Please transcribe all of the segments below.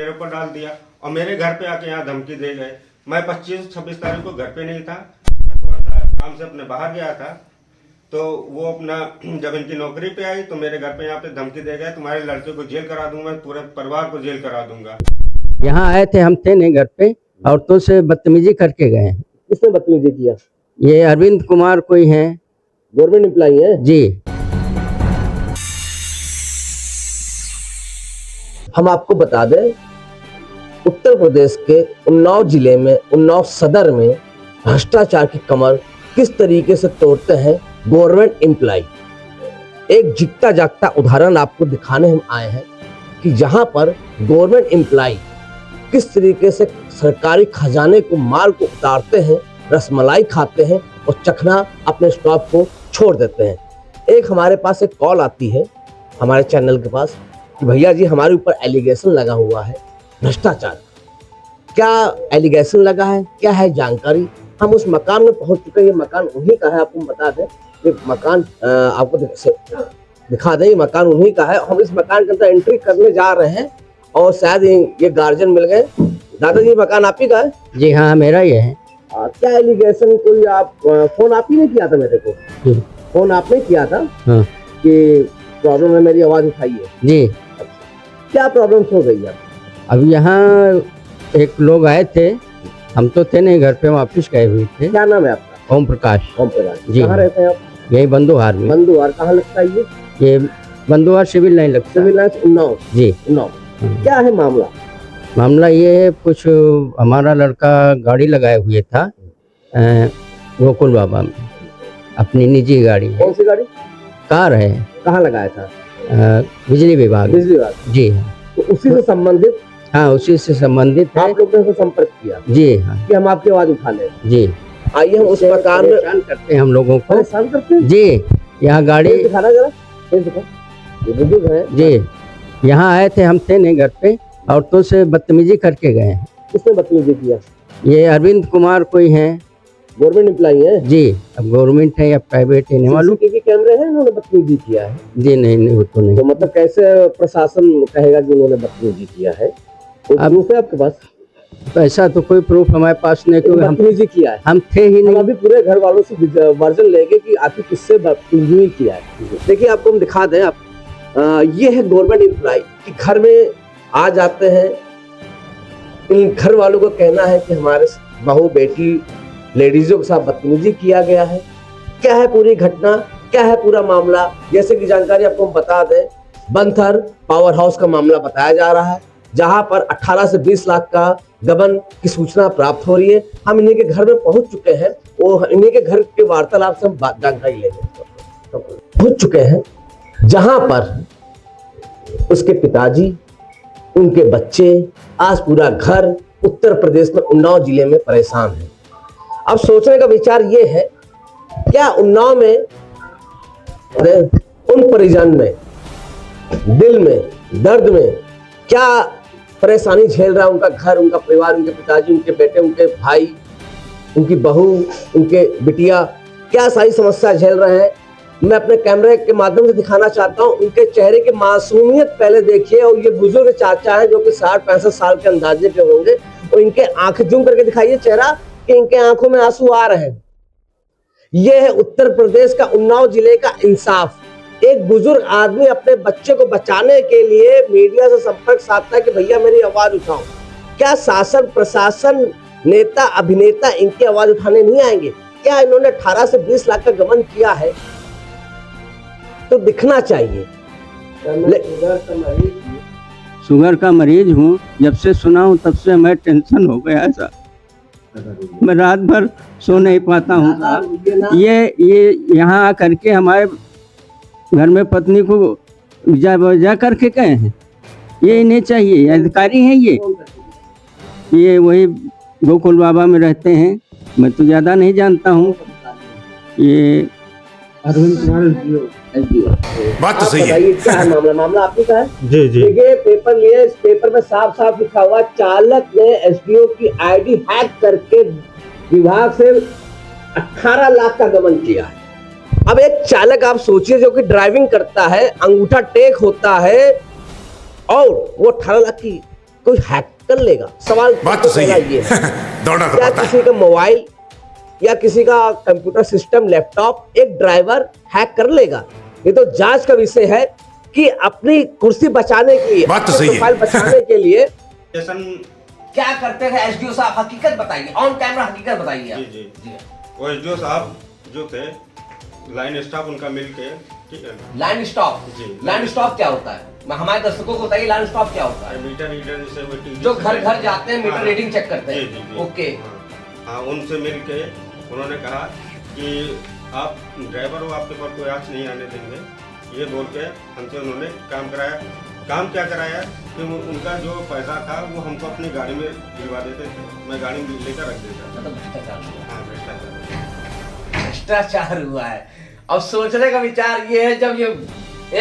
मेरे ऊपर डाल दिया और मेरे घर पे आके यहाँ धमकी दे गए। मैं 25-26 तारीख को घर पे नहीं था, थोड़ा सा काम से अपने बाहर गया था। तो वो अपना जब इनकी नौकरी पे आई तो मेरे घर पे यहाँ पे धमकी दे गए, तुम्हारे लड़के को जेल करा दूंगा, पूरे परिवार को जेल करा दूंगा। यहाँ आए थे, हम थे नहीं घर पे, औरतों से बदतमीजी करके गए हैं। किसने बदतमीजी किया? ये अरविंद कुमार कोई हैं, गवर्नमेंट एम्प्लॉई है जी। हम आपको बता दें, उत्तर प्रदेश के उन्नाव जिले में, उन्नाव सदर में भ्रष्टाचार की कमर किस तरीके से तोड़ते हैं गवर्नमेंट एम्प्लॉई। एक जिगता जागता उदाहरण आपको दिखाने हम आए हैं कि जहां पर गवर्नमेंट एम्प्लॉई किस तरीके से सरकारी खजाने को, माल को उतारते हैं, रसमलाई खाते हैं और चखना अपने स्टॉप को छोड़ देते हैं। एक हमारे पास एक कॉल आती है हमारे चैनल के पास कि भैया जी हमारे ऊपर एलिगेशन लगा हुआ है भ्रष्टाचार। क्या एलिगेशन लगा है, क्या है जानकारी? हम उस मकान में पहुंच चुके हैं। ये मकान उन्हीं का है, आपको बता दें। ये मकान आपको दिखा दें, ये मकान उन्हीं का है। हम इस मकान के अंदर एंट्री करने जा रहे हैं और शायद ये गार्जियन मिल गए। दादाजी मकान आप ही का है? जी हाँ, मेरा ही है। क्या एलिगेशन? कोई आप फोन आप ही ने किया था मेरे को? फोन आपने किया था? हाँ। कि प्रॉब्लम है, मेरी आवाज उठाइए। जी। क्या प्रॉब्लम हो गई है? अब यहाँ एक लोग आए थे, हम तो थे नहीं घर पे, हम ऑफिस गए हुए थे। क्या नाम है आपका? ओम प्रकाश। ओम प्रकाश जी। कहाँ रहते हैं आप? यही बंदुहार में। बंदुहार कहाँ लगता है ये बंदुहार सिविल लाइन लगता है। Civil line Unnao? जी। उन्नाव। क्या है मामला? मामला ये है, कुछ हमारा लड़का गाड़ी लगाए हुए था गोकुल बाबा में, अपनी निजी गाड़ी है। कौन सी गाड़ी? कार है। कहाँ लगाया था? बिजली विभाग। बिजली विभाग। जी हाँ। तो उसी से संबंधित? हाँ, उसी से संबंधित है। आप लोग ने संपर्क किया? जी हाँ। कि हम आपकी आवाज उठा लें? जी। आइए हम उस मकान में करते हैं हम लोगों को। परेशान करते हैं जी। यहाँ गाड़ी दिखाना जरा, ये बुजुर्ग हैं जी। यहाँ आए थे, हम थे नहीं घर पे, औरतों से बदतमीजी करके गए हैं। किसने बदतमीजी किया? ये अरविंद कुमार कोई हैं, गवर्नमेंट एम्प्लॉई है जी। अब गवर्नमेंट है या प्राइवेट है नहीं मालूम। सीसीटीवी कैमरे हैं, उन्होंने बदतमीजी किया है? जी नहीं, वो तो नहीं। तो मतलब कैसे प्रशासन कहेगा कि उन्होंने बदतमीजी किया है? कोई प्रूफ है आपके पास? ऐसा तो कोई प्रूफ हमारे पास नहीं, क्योंकि बदतमीजी किया है। हम थे ही हम नहीं। अभी पूरे घर वालों से वर्जन लेंगे कि आखिर किससे बदतमीजी किया है। देखिए आपको हम दिखा दें, आप ये है गवर्नमेंट एम्प्लॉय कि घर में आ जाते हैं। इन घर वालों को कहना है कि हमारे बहू बेटी लेडीजों के साथ बदतमीजी किया गया है। क्या है पूरी घटना, क्या है पूरा मामला? जैसे कि जानकारी आपको हम बता दें, बंथर पावर हाउस का मामला बताया जा रहा है, जहां पर 18 से 20 लाख का गबन की सूचना प्राप्त हो रही है। हम इन्हीं के घर में पहुंच चुके हैं और इन्हीं के घर के वार्तालाप से हम जानकारी लेंगे। पहुंच चुके हैं जहां पर उसके पिताजी, उनके बच्चे, आज पूरा घर उत्तर प्रदेश में उन्नाव जिले में परेशान है। अब सोचने का विचार ये है, क्या उन्नाव में उन परिजन में दिल में, दर्द में क्या परेशानी झेल रहा है उनका घर, उनका परिवार, उनके पिताजी, उनके बेटे, उनके भाई, उनकी बहू, उनके बिटिया, क्या सारी समस्या झेल रहे हैं? मैं अपने कैमरे के माध्यम से दिखाना चाहता हूं। उनके चेहरे की मासूमियत पहले देखिए। और ये बुजुर्ग चाचा है जो कि 60-65 साल के अंदाजे के होंगे, और इनके आंखें जूम करके दिखाइए चेहरा कि इनके आंखों में आंसू आ रहे हैं। यह है उत्तर प्रदेश का उन्नाव जिले का इंसाफ। एक बुजुर्ग आदमी अपने बच्चे को बचाने के लिए मीडिया से संपर्क साधता है कि भैया मेरी आवाज उठाओ। क्या शासन, प्रशासन, नेता, अभिनेता इनकी आवाज उठाने नहीं आएंगे? क्या इन्होंने 18 से 20 लाख का गबन किया है? तो दिखना चाहिए। शुगर का मरीज हूँ, जब से सुना हूँ तब से मैं टेंशन हो गया ऐसा। मैं रात भर सो नहीं पाता हूँ। ये यहाँ आकर के हमारे घर में पत्नी को जा करके गए हैं। ये नहीं चाहिए, अधिकारी हैं ये वही गोकुल बाबा में रहते हैं। मैं तो ज़्यादा नहीं जानता हूँ। ये अरविंद कुमार बात तो सही है। क्या है मामला? मामला आपकी का है? जी जी। देखिए पेपर लिए, इस पेपर में साफ साफ लिखा हुआ, चालक ने एसडीओ की आईडी हैक करके विभाग से 18 लाख का गबन किया है। अब एक चालक आप सोचिए जो कि ड्राइविंग करता है, अंगूठा टेक होता है, और वो 18 लाख की कोई हैक कर लेगा? सवाल बात तो सही पहला है। ये है दौड़ना तो क्या पड़ता है। किसी का मोबाइल या किसी का कंप्यूटर सिस्टम, लैपटॉप एक ड्राइवर हैक कर लेगा? ये तो जांच का विषय है कि अपनी कुर्सी बचाने के लिए, बात तो अपनी सही है। प्रोफाइल बचाने के लिए स्टेशन क्या करते थे एसडीओ साहब? हकीकत बताइए, ऑन कैमरा हकीकत बताइए। जी जी वो एसडीओ साहब जो थे, लाइन स्टाफ उनका मिलके, ठीक है, लाइन स्टॉप, जी। लाइन स्टॉप क्या होता है? हमारे दर्शकों को बताइए लाइन स्टॉप क्या होता है। मीटर रीडर जैसे वो टीवी जो घर घर जाते हैं, मीटर हाँ, रीडिंग चेक करते जी, हैं। जी, जी। ओके, हाँ, उनसे मिलके उन्होंने कहा कि आप ड्राइवर हो, आपके पर कोई आँच नहीं आने देंगे, ये बोल के हमसे उन्होंने काम कराया। काम क्या कराया कि उनका जो पैसा था वो हमको अपनी गाड़ी में दिलवा देते थे, मैं गाड़ी में लेकर रख देता था। मतलब भ्रष्टाचार हुआ। हाँ, भ्रष्टाचार। भ्रष्टाचार हुआ है। अब सोचने का विचार ये है, जब ये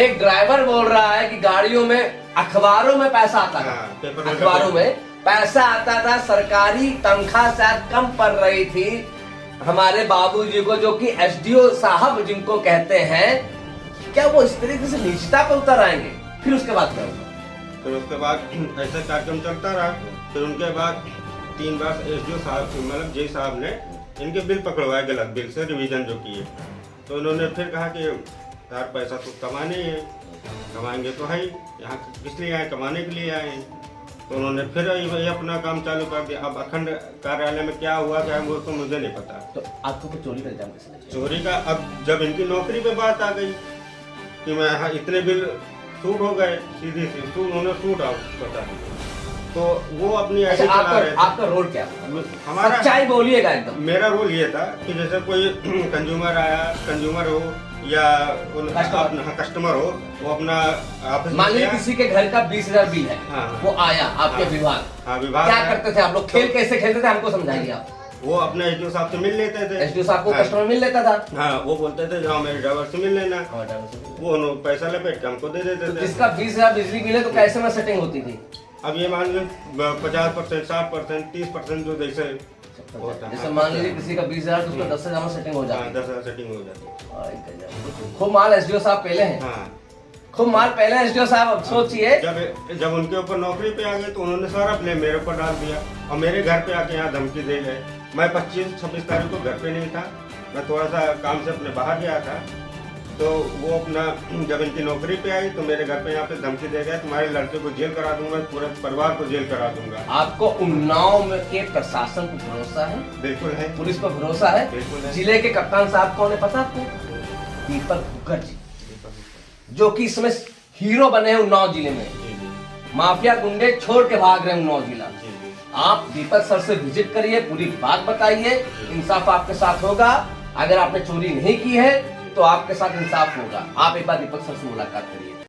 एक ड्राइवर बोल रहा है कि गाड़ियों में, अखबारों में पैसा आता था, हाँ, पेपर में अखबारों में पैसा आता था, सरकारी तनख्वाह शायद कम पड़ रही थी हमारे बाबूजी को, जो कि एसडीओ साहब जिनको कहते हैं, क्या वो इस तरीके से नीचता पर उतर आएंगे? फिर उसके बाद क्या होगा? फिर उसके बाद ऐसा कार्यक्रम चलता रहा। फिर उनके बाद 3 बार एसडीओ साहब, मतलब जे साहब ने इनके बिल पकड़वाए, गलत बिल से रिवीजन जो किए। तो इन्होंने फिर कहा कि यार पैसा तो कमाने ही है, कमाएंगे तो है ही, यहाँ किस लिए आए? कमाने के लिए आए हैं। तो उन्होंने फिर ये अपना काम चालू कर दिया। अब अखंड कार्यालय में क्या हुआ क्या वो तो मुझे नहीं पता। तो आपको कुछ चोरी का इल्जाम कैसे लगा? चोरी का अब जब इनकी नौकरी पे बात आ गई कि मैं हाँ, इतने बिल शूट हो गए, सीधी सी उन्होंने शूट आउट बता दिया, तो वो अपनी ऐसे अच्छा, चला रहे थे। आपका रोल क्या था? हमारा सच्चाई बोलिएगा एकदम। मेरा रोल ये था कि जैसे कोई कंज्यूमर आया, कंज्यूमर हो या कस्टमर हो, वो अपना ऑफिस मान लीजिए गया। किसी के घर का 20,000 बिल है, हाँ। वो आया आपके हाँ। विभाग, हाँ, विभाग क्या आया। करते थे आप लोग? खेल कैसे खेलते थे हमको समझाइए आप। वो अपने एसडीओ साहब से मिल लेते थे। एसडीओ साहब को हाँ। कस्टमर मिल लेता था, हाँ, वो बोलते थे जाओ मेरे ड्राइवर से मिल लेना, वो पैसा लपेट के हमको दे देते थे। जिसका 20,000 बिजली बिल है तो कैसे में सेटिंग होती थी? अब ये मान लो 50%, 60%, 30% जो जैसे होता है। जैसे मान लीजिए किसी का 20,000 तो उसका 10,000 में सेटिंग हो जाती है। 10,000 सेटिंग हो जाती है। खूब माल एसडीओ साहब पहले हैं, हाँ, खूब माल पहले एसडीओ साहब। अब सोचिए, जब उनके ऊपर नौकरी पे आ गए तो उन्होंने सारा ब्लेम मेरे ऊपर डाल दिया और मेरे घर पे आके यहाँ धमकी दे गए। मैं 25-26 तारीख को घर पे नहीं था, मैं थोड़ा सा काम से अपने बाहर गया था। तो वो अपना जब इनकी नौकरी पे आई तो मेरे घर पे यहाँ पे धमकी दे गए, तुम्हारे लड़के को जेल करा दूंगा, पूरे परिवार को जेल करा दूंगा। आपको उन्नाव में के प्रशासन पर भरोसा है? बिल्कुल है। पुलिस पर भरोसा है? बिल्कुल है। जिले के कप्तान साहब कौन है पता आपको? दीपक मुखर्जी जी, जो कि इसमें हीरो बने हैं उन्नाव जिले में। जी जी माफिया गुंडे छोड़ के भाग रहे हैं उन्नाव जिला। जी जी। आप दीपक सर से विजिट करिए, पूरी बात बताइए, इंसाफ आपके साथ होगा। अगर आपने चोरी नहीं की है तो आपके साथ इंसाफ होगा। आप एक बार दीपक सर से मुलाकात करिए।